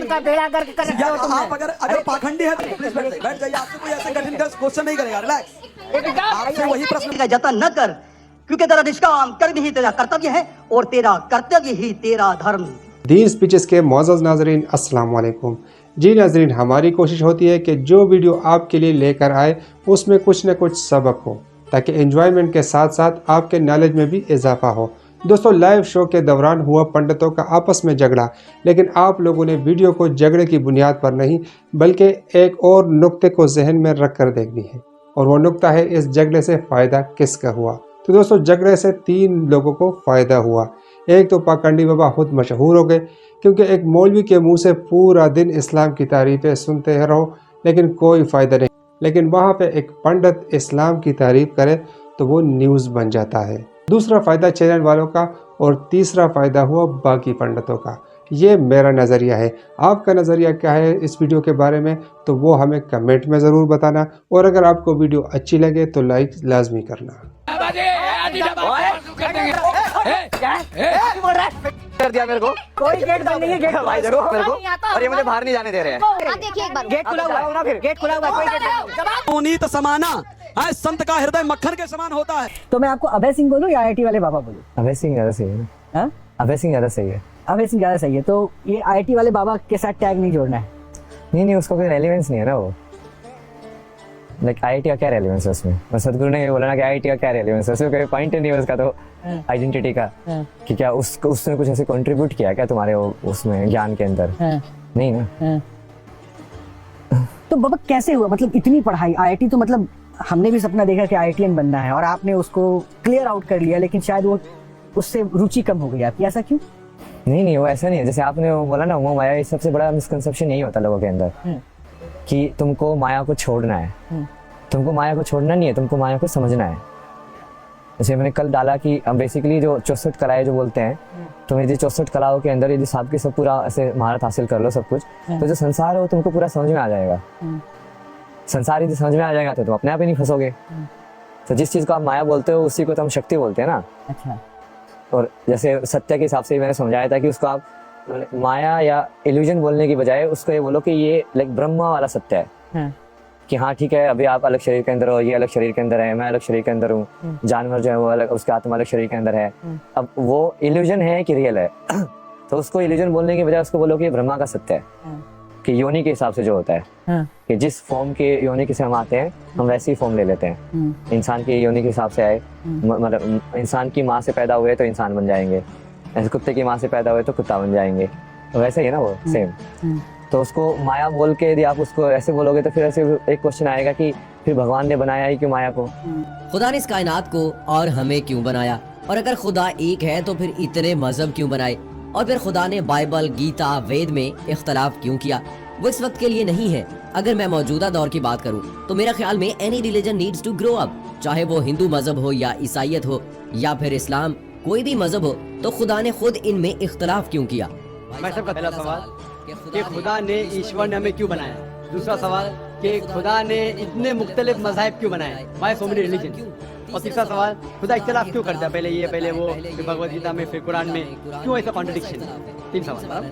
का बेड़ा गर्क कर रखा हो आप अगर पाखंडी है तो प्लीज बैठ जाइए। आपसे कोई ऐसे कठिन क्वेश्चन नहीं करेगा, रिलैक्स। आपसे वही प्रश्न का जतन न कर, क्योंकि तेरा निष्काम कर्म ही तेरा कर्तव्य है और तेरा कर्तव्य ही तेरा धर्म। दीन स्पीचेस के मोअज़्ज़ज़ नाज़रीन, अस्सलाम वालेकुम। जी नाज़रीन, हमारी कोशिश होती है कि जो वीडियो आपके लिए लेकर आए उसमें कुछ न कुछ सबक हो, ताकि एंजॉयमेंट के साथ साथ आपके नॉलेज में भी इजाफा हो। दोस्तों, लाइव शो के दौरान हुआ पंडितों का आपस में झगड़ा, लेकिन आप लोगों ने वीडियो को झगड़े की बुनियाद पर नहीं बल्कि एक और नुक्ते को जहन में रख कर देखनी है, और वो नुक्ता है इस झगड़े से फ़ायदा किसका हुआ। तो दोस्तों, झगड़े से 3 लोगों को फ़ायदा हुआ। एक तो पाखंडी बाबा खुद मशहूर हो गए, क्योंकि एक मौलवी के मुंह से पूरा दिन इस्लाम की तारीफ़ें सुनते रहो लेकिन कोई फ़ायदा नहीं, लेकिन वहाँ पे एक पंडित इस्लाम की तारीफ़ करे तो वो न्यूज़ बन जाता है। दूसरा फ़ायदा चैनल वालों का, और तीसरा फ़ायदा हुआ बाकी पंडितों का। ये मेरा नज़रिया है। आपका नज़रिया क्या है इस वीडियो के बारे में, तो वो हमें कमेंट में ज़रूर बताना, और अगर आपको वीडियो अच्छी लगे तो लाइक लाजमी करना। कर दिया मेरे को। कोई गेट बंद नहीं है, गेट भाई देखो मेरे को, और ये मुझे बाहर नहीं जाने दे रहे हैं। आप देखिए एक बार गेट खुला हुआ है, फिर गेट खुला हुआ है, कोई गेट नहीं। पुनीत समाना है, संत का हृदय मक्खन के समान होता है। तो मैं आपको अभय सिंह बोलूं या आईआईटी वाले बाबा बोलूं? अभय सिंह ज्यादा सही है। हाँ? अभय सिंह ज्यादा सही है। अभय सिंह ज्यादा सही है। तो ये आईआईटी वाले बाबा के साथ टैग नहीं जोड़ना है? नहीं, उसका कोई रेलेवेंस नहीं है ना वो। लाइक आईआईटी का क्या रेलेवेंस है उसमें? बस सदगुरु ने ये बोला ना कि आईआईटी का क्या रेलेवेंस है, उसमें कोई पॉइंट नहीं है उसका तो आइडेंटिटी का, कि क्या उसने कुछ ऐसे कंट्रीब्यूट किया क्या तुम्हारे उसमें ज्ञान के अंदर? नहीं ना। तो बाबा कैसे हुआ, मतलब इतनी पढ़ाई, आईआईटी तो मतलब हमने भी सपना देखा कि आईआईटीएन बनना है, और आपने उसको क्लियर आउट कर लिया, लेकिन शायद वो उससे रुचि कम हो गई आपकी, ऐसा क्यों? नहीं, वो ऐसा नहीं है। जैसे आपने वो बोला ना, वो माया, ये सबसे बड़ा मिसकंसेप्शन यही होता है लोगों के अंदर, कि तुमको माया को छोड़ना है। तुमको माया को छोड़ना नहीं है, तुमको माया को समझना है। जैसे मैंने कल डाला कि बेसिकली जो 64 कलाएं जो बोलते हैं, तो यदि 64 कलाओं के अंदर यदि सब के सब पूरा ऐसे महारत हासिल कर लो सब कुछ, तो जो संसार है वो तुमको पूरा समझ में आ जाएगा। संसार यदि समझ में आ जाएगा तो तुम अपने आप ही नहीं फंसोगे। तो जिस चीज को आप माया बोलते हो उसी को तो हम शक्ति बोलते हैं ना। अच्छा। और जैसे सत्य के हिसाब से मैंने समझाया था कि उसको आप माया या इल्यूजन बोलने की बजाय उसको ये बोलो कि ये लाइक ब्रह्म वाला सत्य है। कि हाँ ठीक है, अभी आप अलग शरीर के अंदर हो, ये अलग शरीर के अंदर है, मैं अलग शरीर के अंदर हूँ, जानवर जो है वो अलग, उसका आत्मा अलग शरीर के अंदर है। अब वो इल्यूजन है कि रियल है? तो उसको इल्यूजन बोलने की बजाय उसको बोलो कि ब्रह्मा का सत्य है, कि योनि के हिसाब से जो होता है, कि जिस फॉर्म के योनि के से हम आते हैं हम वैसी फॉर्म ले लेते हैं। इंसान की योनि के हिसाब से आए, मतलब इंसान की माँ से पैदा हुए तो इंसान बन जाएंगे, ऐसे कुत्ते की माँ से पैदा हुए तो कुत्ता बन जाएंगे, तो वैसे ही है ना वो सेम। तो उसको माया बोल के यदि आप उसको ऐसे बोलोगे तो फिर ऐसे एक क्वेश्चन आएगा कि फिर भगवान ने बनाया ही क्यों माया को? खुदा ने इस कायनात को और हमें क्यों बनाया? और अगर खुदा एक है तो फिर इतने मजहब क्यों बनाए? और फिर खुदा ने बाइबल, गीता, वेद में इख्तलाफ क्यों किया? वो इस वक्त के लिए नहीं है। अगर मैं मौजूदा दौर की बात करूं तो मेरा ख्याल में any religion needs to grow up, चाहे वो हिंदू मजहब हो या ईसाईयत हो या फिर इस्लाम, कोई भी मजहब हो, तो खुदा ने खुद इनमें इख्तलाफ क्यों किया? मैं सबका पहला सवाल कि खुदा ने, ईश्वर ने हमें क्यों बनाया? दूसरा सवाल कि खुदा ने इतने मुख्तलिफ मज़ाहिब क्यों बनाए? Why so many religion? और तीसरा सवाल, खुदा इख्तिलाफ क्यों करता है? पहले ये, पहले वो, फिर भगवद गीता में, फिर कुरान में, क्यों ऐसा कॉन्ट्रडिक्शन? 3 सवाल।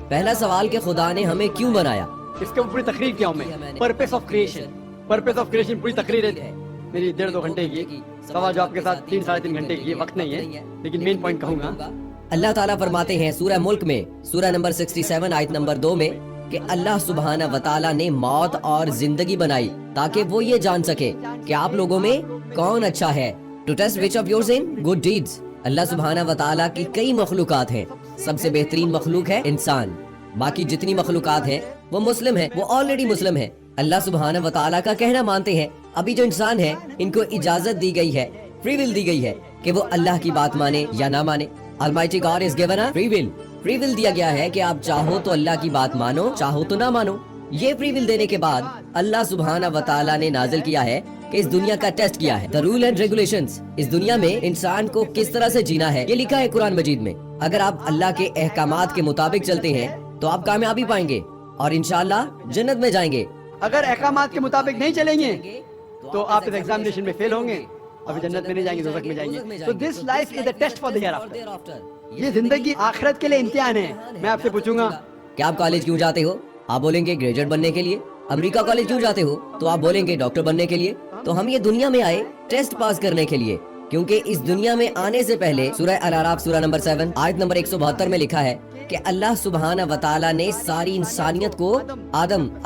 पहला सवाल कि खुदा ने हमें क्यों बनाया, इसके ऊपर पूरी तकरीर किया हूं मैं। Purpose of creation, purpose of creation पूरी तकरीर है मेरी 1.5-2 घंटे की। सवाल जो आपके साथ 3-3.5 घंटे की, वक्त नहीं है, लेकिन मेन पॉइंट कहूंगा। अल्लाह ताला फरमाते हैं सूरह मुल्क में, सूरह नंबर 67 आयत नंबर 2 में, कि अल्लाह सुब्हाना व तआला ने मौत और जिंदगी बनाई ताकि वो ये जान सके कि आप लोगों में कौन अच्छा है, to test which of yours in good deeds. अल्लाह सुब्हाना व तआला की कई मखलूकात हैं, सबसे बेहतरीन मखलूक है इंसान। बाकी जितनी मखलूकात हैं वो मुस्लिम है, वो ऑलरेडी मुस्लिम है। अल्लाह सुब्हाना व तआला का कहना मानते हैं। अभी जो इंसान है इनको इजाजत दी गई है, फ्री विल दी गई है कि वो अल्लाह की बात माने या ना माने। Almighty God is given a free will. Free will दिया गया है कि आप चाहो तो अल्लाह की बात मानो, चाहो तो ना मानो। ये फ्री विल देने के बाद अल्लाह सुब्हाना व तआला ने नाजिल किया है कि इस दुनिया का टेस्ट किया है, द रूल एंड रेगुलेशंस। इस दुनिया में इंसान को किस तरह से जीना है ये लिखा है कुरान मजीद में। अगर आप अल्लाह के अहकामात के मुताबिक चलते हैं तो आप कामयाबी पाएंगे और इंशाअल्लाह जन्नत में जाएंगे। अगर अहकामात के मुताबिक नहीं चलेंगे तो आप इस एग्जामिनेशन में फेल होंगे, अभी जन्नत में नहीं जाएंगे, दोज़ख में जाएंगे। तो this life is a test for the hereafter. ये जिंदगी आखिरत के लिए इम्तिहान है। मैं आपसे पूछूंगा, कि आप कॉलेज क्यों जाते हो, आप बोलेंगे ग्रेजुएट बनने के लिए। अमेरिका कॉलेज क्यों जाते हो, तो आप बोलेंगे डॉक्टर बनने के लिए। तो हम ये दुनिया में आए टेस्ट पास करने के लिए, क्योंकि इस दुनिया में आने से पहले सूरह अल-आराफ सूरह नंबर 7 आयत नंबर 172 में लिखा है कि अल्लाह सुब्हाना व तआला ने सारी इंसानियत को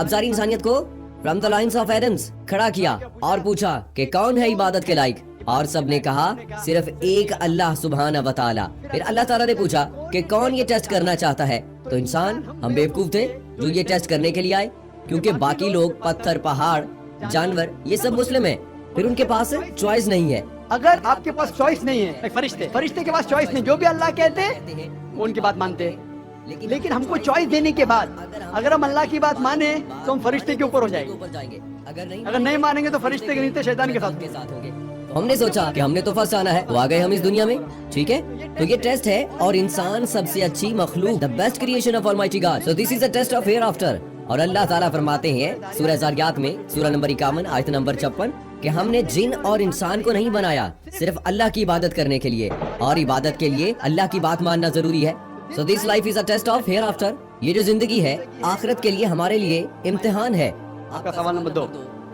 सारी इंसानियत को from the lines of Adams खड़ा किया और पूछा कि कौन है इबादत के लायक, और सब ने कहा सिर्फ एक अल्लाह सुब्हाना व तआला। फिर अल्लाह ताला ने पूछा कि कौन ये टेस्ट करना चाहता है, तो इंसान हम बेवकूफ थे जो ये टेस्ट करने के लिए आए, क्योंकि बाकी लोग पत्थर, पहाड़, जानवर ये सब मुस्लिम है, फिर उनके पास चॉइस नहीं है। अगर आपके पास चॉइस नहीं है, एक फरिश्ते के पास चॉइस नहीं, जो भी अल्लाह कहते हैं वो उनकी बात मानते हैं। लेकिन हमको चॉइस देने के बाद अगर हम अल्लाह की बात माने तो हम फरिश्ते के ऊपर हो जाएंगे, अगर नहीं मानेंगे तो फरिश्ते के नीचे शैतान के साथ होंगे। तो हमने सोचा कि हमने तो फर्स्ट आना है, तो आ गए हम इस दुनिया में, ठीक है। तो ये टेस्ट है, और इंसान सबसे अच्छी मखलूक, the best creation of almighty God, so this is a test of hereafter. और अल्लाह ताला फरमाते हैं सूरह ज़ारियात में सूरह नंबर 51 आयत नंबर 56 कि हमने जिन और इंसान को नहीं बनाया सिर्फ अल्लाह की इबादत करने के लिए, और इबादत के लिए अल्लाह की बात मानना जरूरी है। So this life is a test of hereafter. ये जो जिंदगी है आखिरत के लिए हमारे लिए इम्तिहान है। आपका सवाल नंबर 2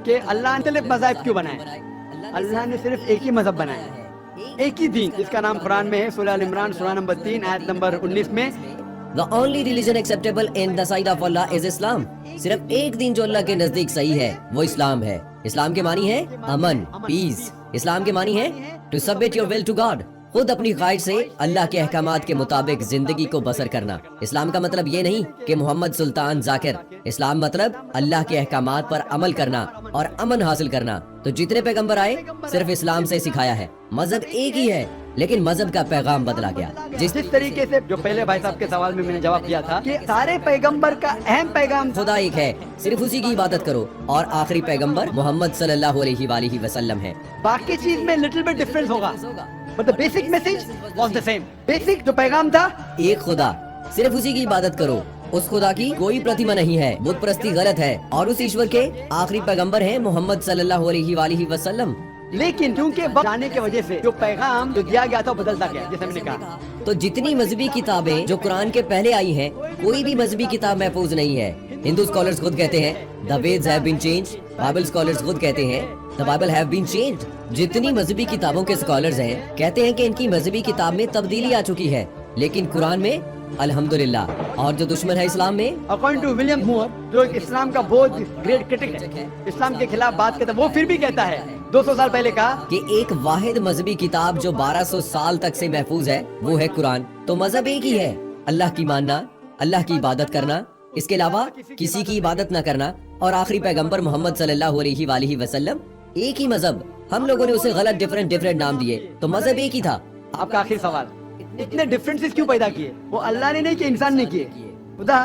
कि अल्लाह ने सिर्फ मज़हब क्यों बनाए। अल्लाह ने सिर्फ एक ही मजहब बनाया है, एक ही दीन, जिसका नाम कुरान में है सूरह अल इमरान सूरह नंबर 3 आयत नंबर 19 में, The only religion acceptable in the sight of Allah is Islam। सिर्फ एक दिन जो अल्लाह के नजदीक सही है वो इस्लाम है। इस्लाम के मानी है अमन, पीस। इस्लाम के मानी है to submit your will to God, खुद अपनी ख्वाहिश से अल्लाह के अहकामात के मुताबिक जिंदगी को बसर करना। इस्लाम का मतलब ये नहीं कि मोहम्मद सुल्तान जाकिर, इस्लाम मतलब अल्लाह के अहकामात पर अमल करना और अमन हासिल करना। तो जितने पैगंबर आए सिर्फ इस्लाम से सिखाया है। मजहब एक ही है, लेकिन मजहब का पैगाम बदला गया। जिस तरीके से जो पहले भाई साहब के सवाल में मैंने जवाब दिया था कि सारे पैगंबर का अहम पैगाम खुदा एक है, सिर्फ उसी की इबादत करो, और आखिरी पैगंबर मोहम्मद सल्लल्लाहु अलैहि वसल्लम है। बाकी चीज में लिटिल बिट डिफरेंस होगा, but the basic message was the same. Basic जो पैगाम था, एक खुदा, सिर्फ उसी की इबादत करो, उस खुदा की कोई प्रतिमा नहीं है, बुत परस्ती गलत है, और उस ईश्वर के आखिरी पैगंबर हैं मोहम्मद सल्लल्लाहु अलैहि वसल्लम। लेकिन क्योंकि वक्त आने की वजह से जो पैगाम जो दिया गया था बदलता गया, जैसे मैंने कहा। तो जितनी मजहबी किताबें जो कुरान के पहले आई हैं, कोई भी मजहबी किताब महफूज नहीं है। हिंदू स्कॉलर्स खुद कहते हैं the Vedas have been changed, Bible scholars खुद कहते हैं the Bible have been changed. जितनी मजहबी किताबों के स्कॉलर्स हैं कहते हैं कि इनकी मजहबी किताब में तब्दीली आ चुकी है, लेकिन कुरान में अल्हम्दुलिल्लाह। और जो दुश्मन है इस्लाम में, अकॉर्डिंग टू विलियम मूर, जो इस्लाम का बहुत ग्रेट क्रिटिक है, इस्लाम के खिलाफ बात करता है, वो फिर भी कहता है 200 साल पहले कहा कि एक वाहिद मजहबी किताब जो 1200 साल तक से महफूज है वो है कुरान। तो मजहब एक ही है, अल्लाह की मानना, अल्लाह की इबादत करना, इसके अलावा किसी की इबादत न करना, और आखिरी पैगंबर मोहम्मद सल्लल्लाहु अलैहि वसल्लम। एक ही मजहब, हम लोगों ने उसे गलत डिफरेंट नाम दिए, तो मजहब एक ही था। आपका आखिरी सवाल, इतने डिफरेंसेस क्यों पैदा किए? वो अल्लाह ने नहीं किए, इंसान ने किए। खुदा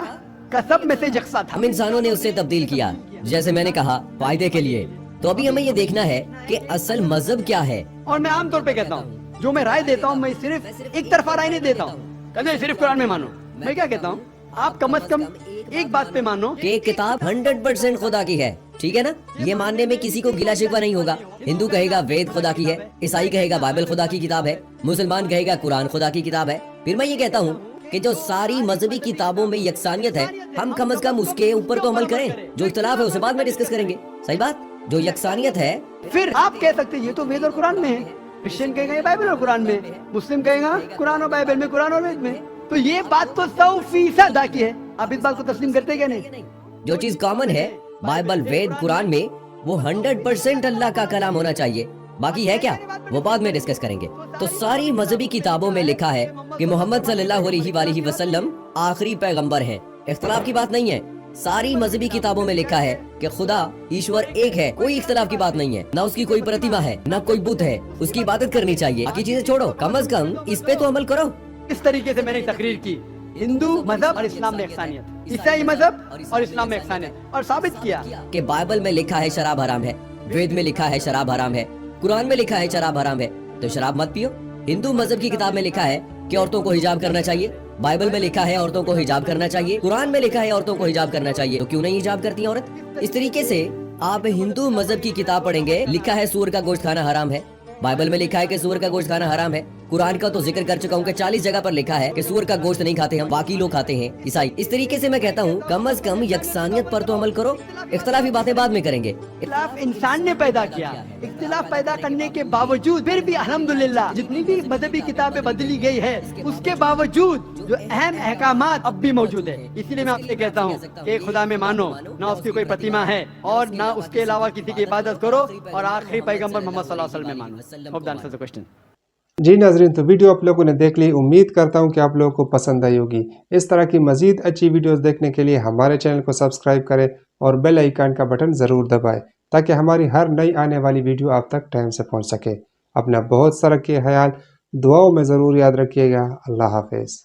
का सब मैसेज यकसा था, हम इंसानों ने उससे तब्दील किया, जैसे मैंने कहा, फायदे के लिए। तो अभी हमें ये देखना है कि असल मजहब क्या है। और मैं आमतौर पे कहता हूँ, जो मैं राय देता हूँ, मैं सिर्फ एक तरफा राय नहीं देता हूँ, कहते सिर्फ कुरान में मानो। मैं क्या कहता हूँ, आप कम से कम एक बात पे मानो कि किताब 100% खुदा की है, ठीक है ना। ये मानने में किसी को गिला शिकवा नहीं होगा। हिंदू कहेगा वेद खुदा की है, ईसाई कहेगा बाइबल खुदा की किताब है, मुसलमान कहेगा कुरान खुदा की किताब है। फिर मैं ये कहता हूँ कि जो सारी मजहबी किताबों में यकसानियत है, हम कम से कम उसके ऊपर तो अमल करें। जो इख्तलाफ है उसे बाद में डिस्कस करेंगे, सही बात। जो यकसानियत है, फिर आप कह सकते हैं ये तो वेद और कुरान में है, क्रिश्चियन कहेगा ये बाइबल और कुरान में, मुस्लिम कहेगा कुरान और बाइबल में, कुरान और वेद में। तो ये बात तो 100% अदा की है। आप इस बात को तस्लीम करते क्या नहीं? जो चीज कॉमन है बाइबल, वेद, कुरान में, वो 100% अल्लाह का कलाम होना चाहिए। बाकी है क्या, वो बाद में डिस्कस करेंगे। तो सारी मजहबी किताबों में लिखा है कि मोहम्मद सल्लल्लाहु अलैहि वसल्लम आखिरी पैगंबर हैं। इख्तलाफ की बात नहीं है। सारी मजहबी किताबों में लिखा है कि खुदा ईश्वर एक है, कोई इख्तलाफ की बात नहीं है। ना उसकी कोई प्रतिमा है, ना कोई बुत है, उसकी इबादत करनी चाहिए। बाकी चीजें छोड़ो, कम से कम इस पे तो अमल करो। इस तरीके से मैंने तकरीर की, हिंदू मजहब और इस्लाम में यकसानियत, ईसाई मजहब और इस्लाम में यकसानियत, और साबित किया कि बाइबल में लिखा है शराब हराम है, वेद में लिखा है शराब हराम है, कुरान में लिखा है शराब हराम है, तो शराब मत पियो। हिंदू मजहब की किताब में लिखा है कि औरतों को हिजाब करना चाहिए, बाइबल में लिखा है औरतों को हिजाब करना चाहिए, कुरान में लिखा है औरतों को हिजाब करना चाहिए, तो क्यों नहीं हिजाब करती है औरत? इस तरीके से आप हिंदू मजहब की किताब पढ़ेंगे, लिखा है सूअर का गोश्त खाना हराम है, बाइबल में लिखा है कि सूअर का गोश्त खाना हराम है, कुरान का तो जिक्र कर चुका हूँ कि 40 जगह पर लिखा है कि सूअर का गोश्त नहीं खाते हम, बाकी लोग खाते हैं ईसाई। इस तरीके से मैं कहता हूँ कम से कम यकसानियत पर तो अमल करो, इख्तलाफी बातें बाद में करेंगे। इख्तिलाफ इंसान ने पैदा किया, इख्तिलाफ पैदा करने के बावजूद फिर भी अल्हम्दुलिल्लाह जितनी भी मजहबी किताबें बदली गई है उसके बावजूद जो अहम अहकामात अब भी मौजूद है। इसीलिए मैं आपसे कहता हूँ कि खुदा में मानो, ना उसकी कोई प्रतिमा है और ना उसके अलावा किसी की इबादत करो, और आखिरी पैगंबर मोहम्मद सल्लल्लाहु अलैहि वसल्लम में मानो। Hope that answers the question. जी नाजरीन, तो वीडियो आप लोगों ने देख ली, उम्मीद करता हूँ कि आप लोगों को पसंद आई होगी। इस तरह की मज़ीद अच्छी वीडियोस देखने के लिए हमारे चैनल को सब्सक्राइब करें और बेल आइकन का बटन ज़रूर दबाएं ताकि हमारी हर नई आने वाली वीडियो आप तक टाइम से पहुँच सके। अपना बहुत सारा ख्याल दुआओं में ज़रूर याद रखिएगा। अल्लाह हाफिज़।